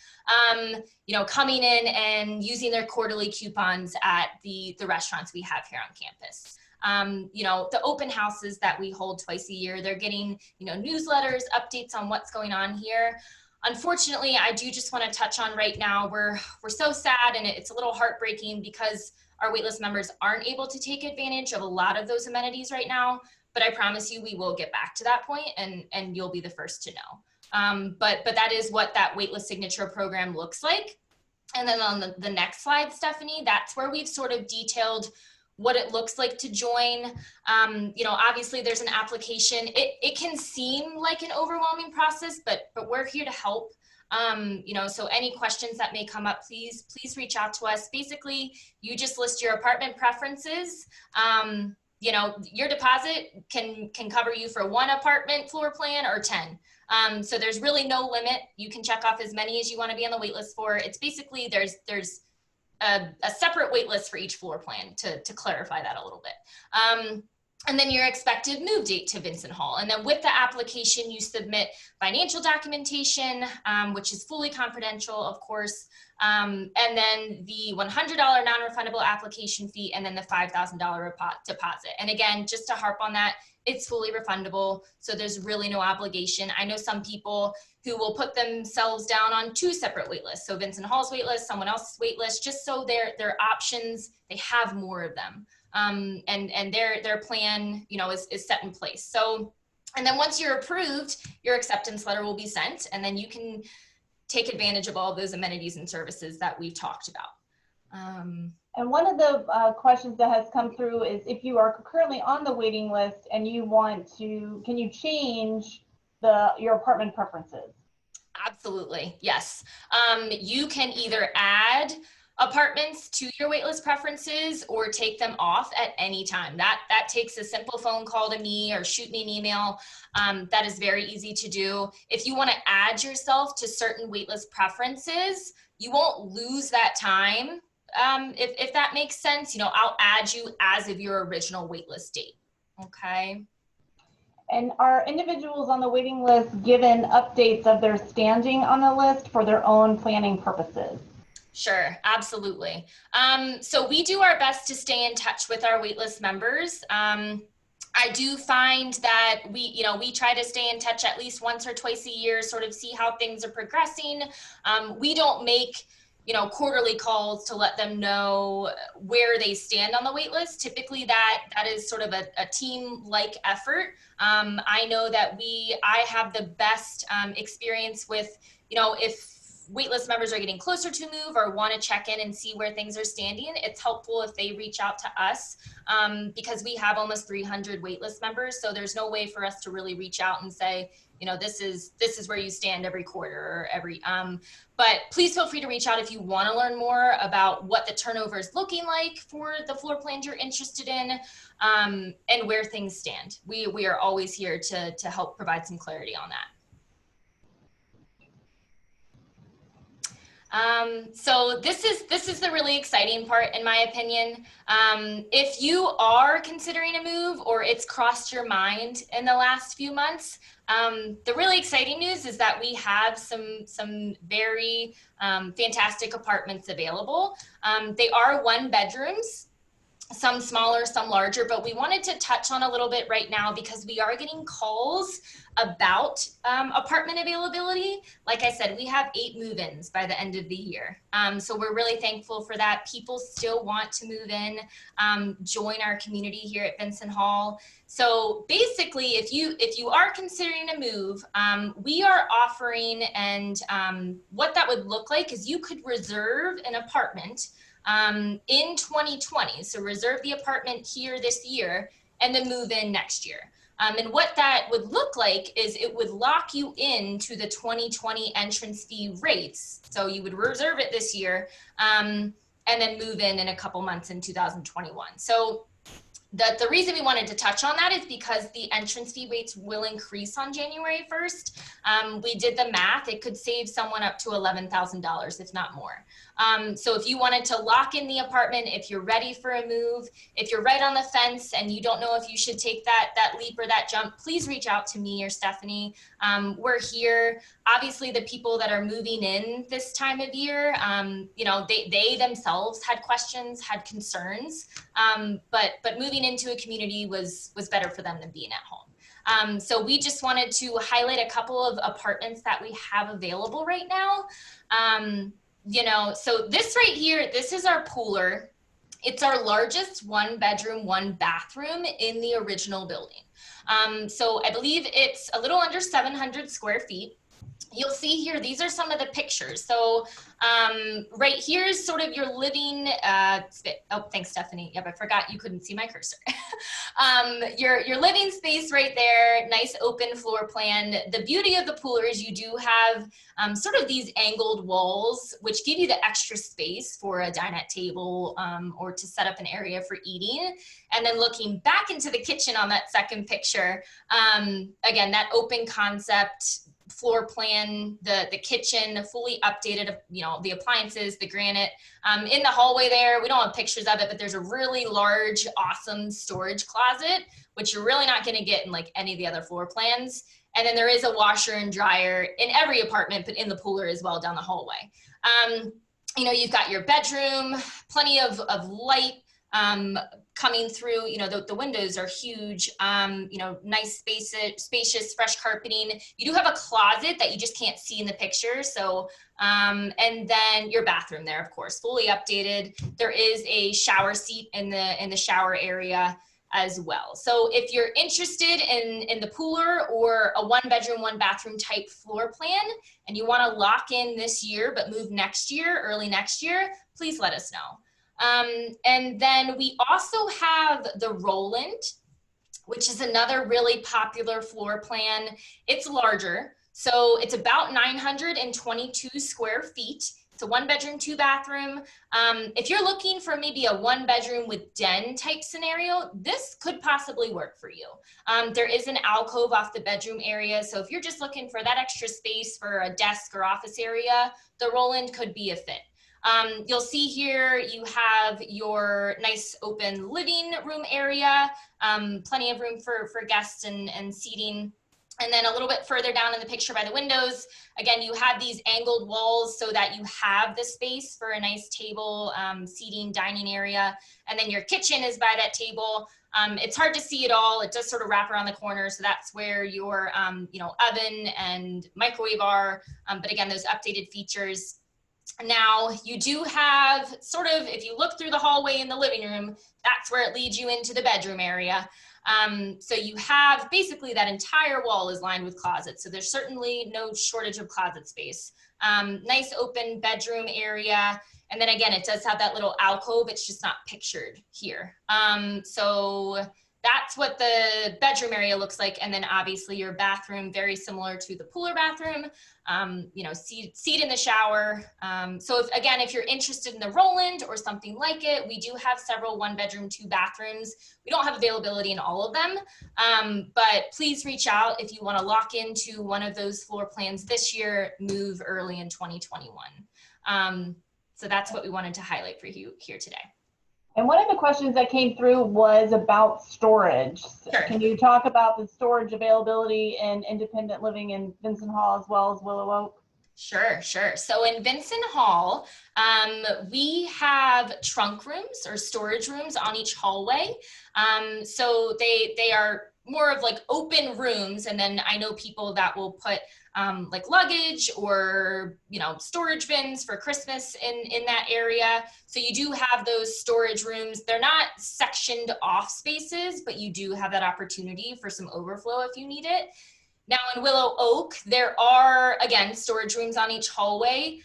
Coming in and using their quarterly coupons at the restaurants we have here on campus. The open houses that we hold twice a year, they're getting, newsletters, updates on what's going on here. Unfortunately, I do just want to touch on right now, we're so sad and it's a little heartbreaking because our waitlist members aren't able to take advantage of a lot of those amenities right now. but I promise you we will get back to that point, and you'll be the first to know. But that is what that waitlist signature program looks like. And then on the next slide, Stephanie, that's where we've sort of detailed what it looks like to join. You know, obviously there's an application. It can seem like an overwhelming process, but we're here to help. You know, so any questions that may come up, please reach out to us. Basically, you just list your apartment preferences. You know, your deposit can cover you for 1 apartment floor plan or 10. So there's really no limit. You can check off as many as you want to be on the wait list for. It's basically, there's a separate wait list for each floor plan, to clarify that a little bit. And then your expected move date to Vinson Hall. And then with the application, you submit financial documentation, which is fully confidential, of course. And then the $100 non-refundable application fee, and then the $5,000 deposit. And again, just to harp on that, it's fully refundable. So there's really no obligation. I know some people who will put themselves down on 2 separate wait lists. So Vinson Hall's wait list, someone else's wait list, just so their options, they have more of them. And their plan, you know, is set in place. So, and then once you're approved, your acceptance letter will be sent, and then you can take advantage of all those amenities and services that we've talked about. And one of the questions that has come through is, if you are currently on the waiting list and you want to, can you change your apartment preferences? Absolutely, yes. You can either add apartments to your waitlist preferences or take them off at any time. That takes a simple phone call to me or shoot me an email. That is very easy to do. If you want to add yourself to certain waitlist preferences, you won't lose that time. If that makes sense, you know, I'll add you as of your original waitlist date. Okay. And are individuals on the waiting list given updates of their standing on the list for their own planning purposes? Sure, absolutely. So we do our best to stay in touch with our waitlist members. I do find that we try to stay in touch at least once or twice a year, sort of see how things are progressing. We don't make, you know, quarterly calls to let them know where they stand on the wait list. Typically that is sort of a team-like effort. I know that I have the best experience with, you know, if waitlist members are getting closer to move or want to check in and see where things are standing, it's helpful if they reach out to us, because we have almost 300 waitlist members. So there's no way for us to really reach out and say, you know, this is where you stand every quarter or every, but please feel free to reach out if you want to learn more about what the turnover is looking like for the floor plans you're interested in, and where things stand. We are always here to help provide some clarity on that. So this is the really exciting part, in my opinion. If you are considering a move or it's crossed your mind in the last few months, the really exciting news is that we have some very fantastic apartments available. They are 1 bedrooms. Some smaller, some larger, but we wanted to touch on a little bit right now because we are getting calls about apartment availability. Like I said, we have 8 move-ins by the end of the year. So we're really thankful for that. People still want to move in, join our community here at Vinson Hall. So basically, if you are considering a move, we are offering, and what that would look like is you could reserve an apartment in 2020. So reserve the apartment here this year and then move in next year. And what that would look like is it would lock you into the 2020 entrance fee rates. So you would reserve it this year and then move in a couple months in 2021. So the reason we wanted to touch on that is because the entrance fee rates will increase on January 1st. We did the math. It could save someone up to $11,000, if not more. So if you wanted to lock in the apartment, if you're ready for a move, if you're right on the fence and you don't know if you should take that leap or that jump, please reach out to me or Stephanie. We're here. Obviously, the people that are moving in this time of year, you know, they themselves had questions, had concerns, but moving into a community was better for them than being at home. So we just wanted to highlight a couple of apartments that we have available right now. You know, so this right here, this is our pooler. It's our largest 1-bedroom, 1-bathroom in the original building. So I believe it's a little under 700 square feet. You'll see here, these are some of the pictures. So right here is sort of your living, oh, thanks, Stephanie. Yep, I forgot you couldn't see my cursor. Your living space right there, nice open floor plan. The beauty of the Pooler is you do have sort of these angled walls, which give you the extra space for a dinette table or to set up an area for eating. And then looking back into the kitchen on that second picture, again, that open concept floor plan, the kitchen fully updated, you know, the appliances, the granite. In the hallway there, we don't have pictures of it, but there's a really large, awesome storage closet, which you're really not going to get in like any of the other floor plans. And then there is a washer and dryer in every apartment, but in the Pooler as well down the hallway. You know, you've got your bedroom, plenty of light coming through. You know, the windows are huge, you know, nice spacious, fresh carpeting. You do have a closet that you just can't see in the picture. So, and then your bathroom there, of course, fully updated. There is a shower seat in the shower area as well. So if you're interested in the Pooler or a 1-bedroom, 1-bathroom type floor plan, and you want to lock in this year, but move next year, early next year, please let us know. And then we also have the Roland, which is another really popular floor plan. It's larger, so it's about 922 square feet. It's a 1-bedroom, 2-bathroom. If you're looking for maybe a 1-bedroom with den type scenario, this could possibly work for you. There is an alcove off the bedroom area, so if you're just looking for that extra space for a desk or office area, the Roland could be a fit. You'll see here you have your nice open living room area, plenty of room for guests and seating. And then a little bit further down in the picture by the windows, again, you have these angled walls so that you have the space for a nice table, seating, dining area. And then your kitchen is by that table. It's hard to see it all. It does sort of wrap around the corner. So that's where your you know, oven and microwave are. But again, those updated features. Now you do have sort of, if you look through the hallway in the living room, that's where it leads you into the bedroom area. So you have basically that entire wall is lined with closets. So there's certainly no shortage of closet space. Nice open bedroom area. And then again, it does have that little alcove. It's just not pictured here. So that's what the bedroom area looks like. And then obviously your bathroom, very similar to the Pooler bathroom, you know, seat in the shower. So if you're interested in the Roland or something like it, we do have several 1-bedroom, 2-bathrooms. We don't have availability in all of them, but please reach out if you want to lock into one of those floor plans this year, move early in 2021. So that's what we wanted to highlight for you here today. And one of the questions that came through was about storage. Sure. Can you talk about the storage availability in independent living in Vinson Hall as well as Willow Oak? Sure. So in Vinson Hall, we have trunk rooms or storage rooms on each hallway. So they are more of like open rooms. And then I know people that will put like luggage or, you know, storage bins for Christmas in that area. So you do have those storage rooms. They're not sectioned off spaces, but you do have that opportunity for some overflow if you need it. Now in Willow Oak, there are, again, storage rooms on each hallway.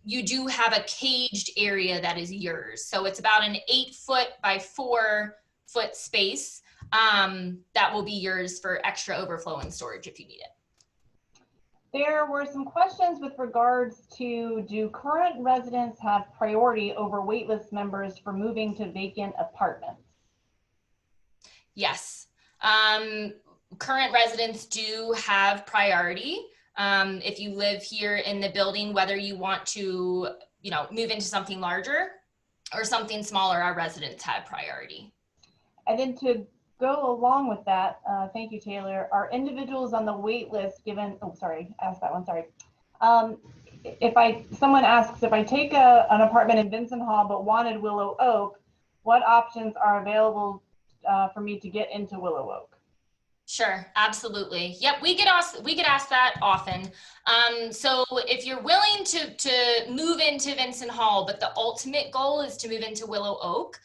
You do have a caged area that is yours. So it's about an 8-foot by 4-foot space that will be yours for extra overflow and storage if you need it. There were some questions with regards to, do current residents have priority over waitlist members for moving to vacant apartments? Yes. Current residents do have priority. If you live here in the building, whether you want to, you know, move into something larger or something smaller, our residents have priority. And then to go along with that, thank you, Taylor, are individuals on the wait list given, oh, sorry, ask that one, sorry. Someone asks, if I take an apartment in Vinson Hall but wanted Willow Oak, what options are available for me to get into Willow Oak? Sure, absolutely. Yep, we get asked that often. So if you're willing to move into Vincent Hall, but the ultimate goal is to move into Willow Oak,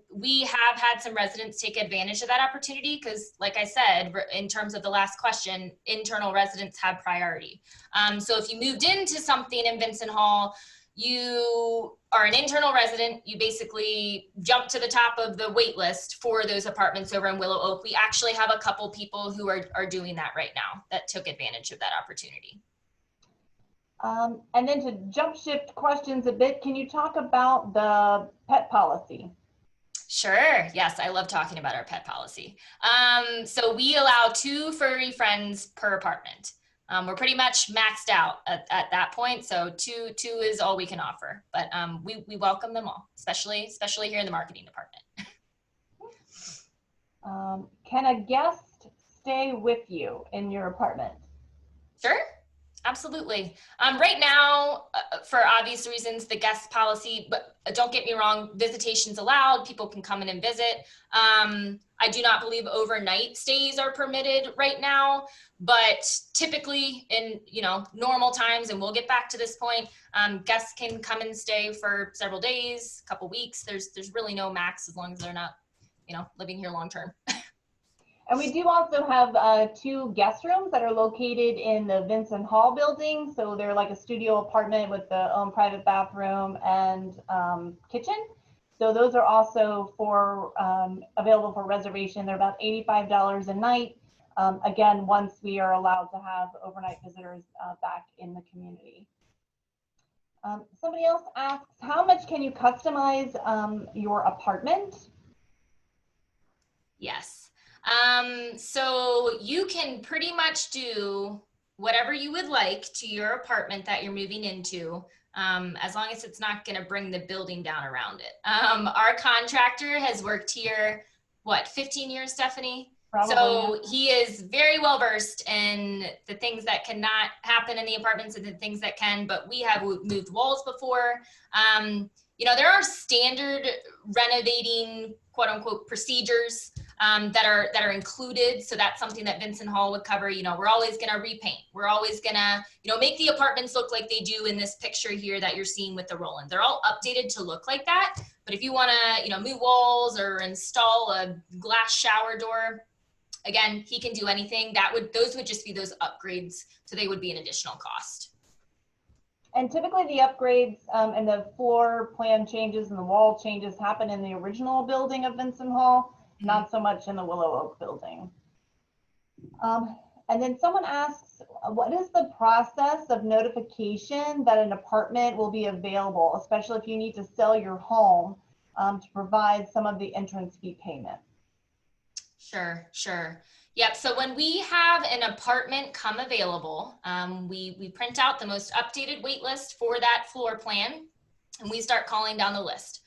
we have had some residents take advantage of that opportunity because, like I said, in terms of the last question, internal residents have priority. So if you moved into something in Vincent Hall, you are an internal resident, you basically jump to the top of the wait list for those apartments over in Willow Oak. We actually have a couple people who are doing that right now that took advantage of that opportunity. And then to jump shift questions a bit, can you talk about the pet policy? Sure. Yes, I love talking about our pet policy. So we allow 2 furry friends per apartment. We're pretty much maxed out at that point. So two is all we can offer, but we welcome them all, especially here in the marketing department. Can a guest stay with you in your apartment? Sure. Absolutely. Right now, for obvious reasons, the guest policy, but don't get me wrong, visitation's allowed. People can come in and visit. I do not believe overnight stays are permitted right now, but typically in normal times, and we'll get back to this point, guests can come and stay for several days, a couple weeks. There's really no max as long as they're not, living here long term. And we do also have 2 guest rooms that are located in the Vincent Hall building. So they're like a studio apartment with their own private bathroom and kitchen. So those are also available for reservation. They're about $85 a night. Again, once we are allowed to have overnight visitors back in the community. Somebody else asks, how much can you customize your apartment? Yes. So you can pretty much do whatever you would like to your apartment that you're moving into, as long as it's not going to bring the building down around it. Our contractor has worked here, 15 years, Stephanie? Probably. So he is very well versed in the things that cannot happen in the apartments and the things that can, but we have moved walls before. There are standard renovating, quote unquote, procedures that are included. So that's something that Vincent Hall would cover. We're always going to repaint. We're always going to, make the apartments look like they do in this picture here that you're seeing with the Roland. They're all updated to look like that. But if you want to, move walls or install a glass shower door, again, he can do anything. Those would just be those upgrades. So they would be an additional cost. And typically the upgrades and the floor plan changes and the wall changes happen in the original building of Vincent Hall, not so much in the Willow Oak building. And then someone asks, what is the process of notification that an apartment will be available, especially if you need to sell your home to provide some of the entrance fee payment? Sure. Yep. So when we have an apartment come available, we print out the most updated wait list for that floor plan, and we start calling down the list.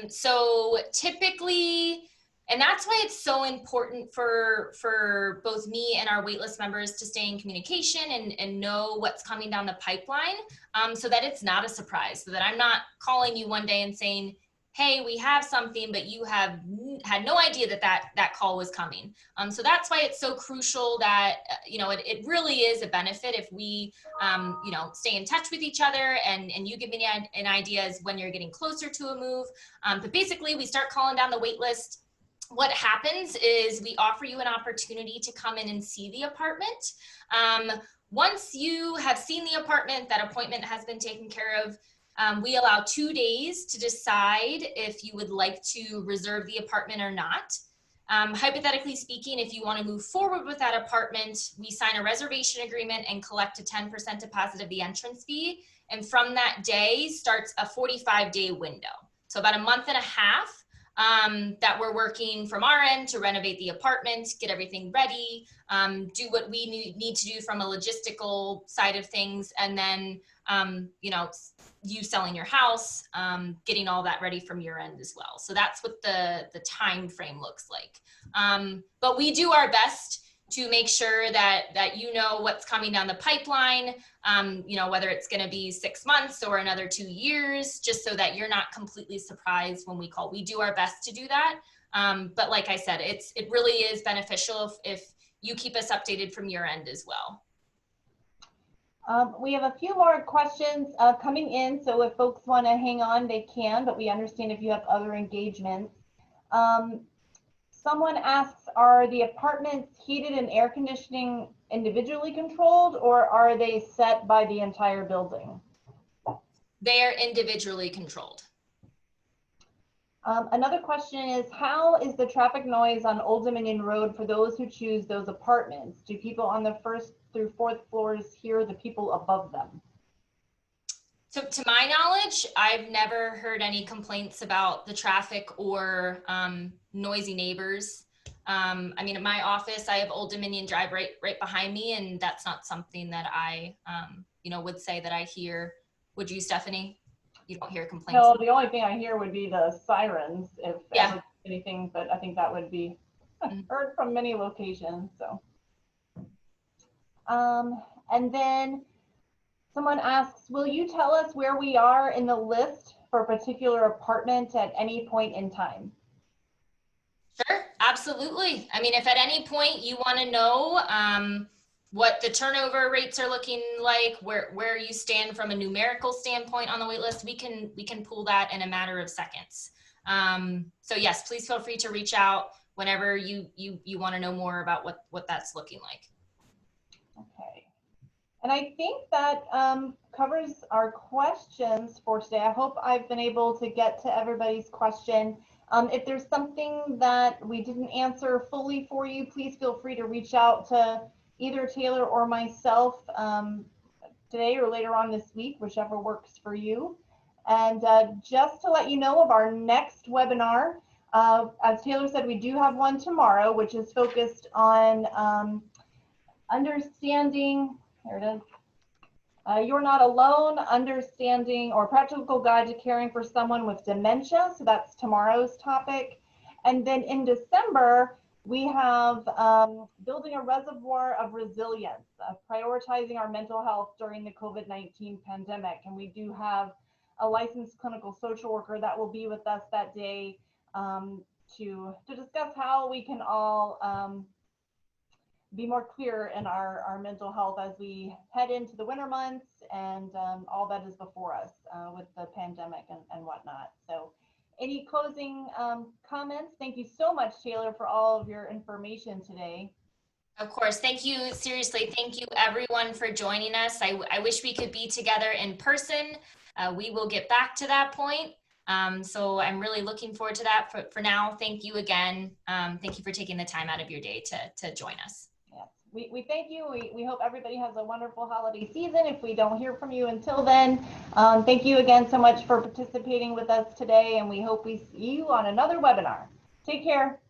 So typically, and that's why it's so important for both me and our waitlist members to stay in communication and know what's coming down the pipeline, so that it's not a surprise, so that I'm not calling you one day and saying, hey, we have something, but you have had no idea that call was coming. So that's why it's so crucial that, it really is a benefit if we, stay in touch with each other and you give me an idea as when you're getting closer to a move. But basically we start calling down the wait list. What happens is we offer you an opportunity to come in and see the apartment. Once you have seen the apartment, that appointment has been taken care of, we allow 2 days to decide if you would like to reserve the apartment or not. Hypothetically speaking, if you want to move forward with that apartment, we sign a reservation agreement and collect a 10% deposit of the entrance fee. And from that day starts a 45-day window. So about a month and a half that we're working from our end to renovate the apartment, get everything ready, do what we need to do from a logistical side of things, and then you selling your house, getting all that ready from your end as well. So that's what the time frame looks like. But we do our best to make sure that what's coming down the pipeline, whether it's going to be 6 months or another 2 years, just so that you're not completely surprised when we call. We do our best to do that. But like I said, it really is beneficial if you keep us updated from your end as well. We have a few more questions coming in, so if folks want to hang on, they can, but we understand if you have other engagements. Someone asks, are the apartments heated and air conditioning individually controlled, or are they set by the entire building? They are individually controlled. Another question is, how is the traffic noise on Old Dominion Road for those who choose those apartments? Do people on the 1st through 4th floors hear the people above them? So to my knowledge, I've never heard any complaints about the traffic or noisy neighbors. I mean, in my office, I have Old Dominion Drive right behind me, and that's not something that I, would say that I hear. Would you, Stephanie? You don't hear complaints? No, the only thing I hear would be the sirens, if ever anything, but I think that would be heard from many locations. So, and then someone asks, will you tell us where we are in the list for a particular apartment at any point in time? Sure, absolutely. I mean, if at any point you want to know what the turnover rates are looking like, where you stand from a numerical standpoint on the wait list, we can pull that in a matter of seconds. So yes, please feel free to reach out whenever you want to know more about what that's looking like. Okay. And I think that covers our questions for today. I hope I've been able to get to everybody's question. If there's something that we didn't answer fully for you, please feel free to reach out to either Taylor or myself today or later on this week, whichever works for you. And just to let you know of our next webinar, as Taylor said, we do have one tomorrow, which is focused on understanding, here it is, You're Not Alone, Understanding or Practical Guide to Caring for Someone with Dementia. So that's tomorrow's topic. And then in December, we have Building a Reservoir of Resilience, prioritizing our mental health during the COVID-19 pandemic. And we do have a licensed clinical social worker that will be with us that day to discuss how we can all be more clear in our mental health as we head into the winter months and all that is before us with the pandemic and whatnot. So any closing comments? Thank you so much, Taylor, for all of your information today. Of course. Thank you. Seriously, thank you everyone for joining us. I wish we could be together in person. We will get back to that point. So I'm really looking forward to that. For now, thank you again. Thank you for taking the time out of your day to join us. Yes, we thank you. We hope everybody has a wonderful holiday season. If we don't hear from you until then, thank you again so much for participating with us today, and we hope we see you on another webinar. Take care.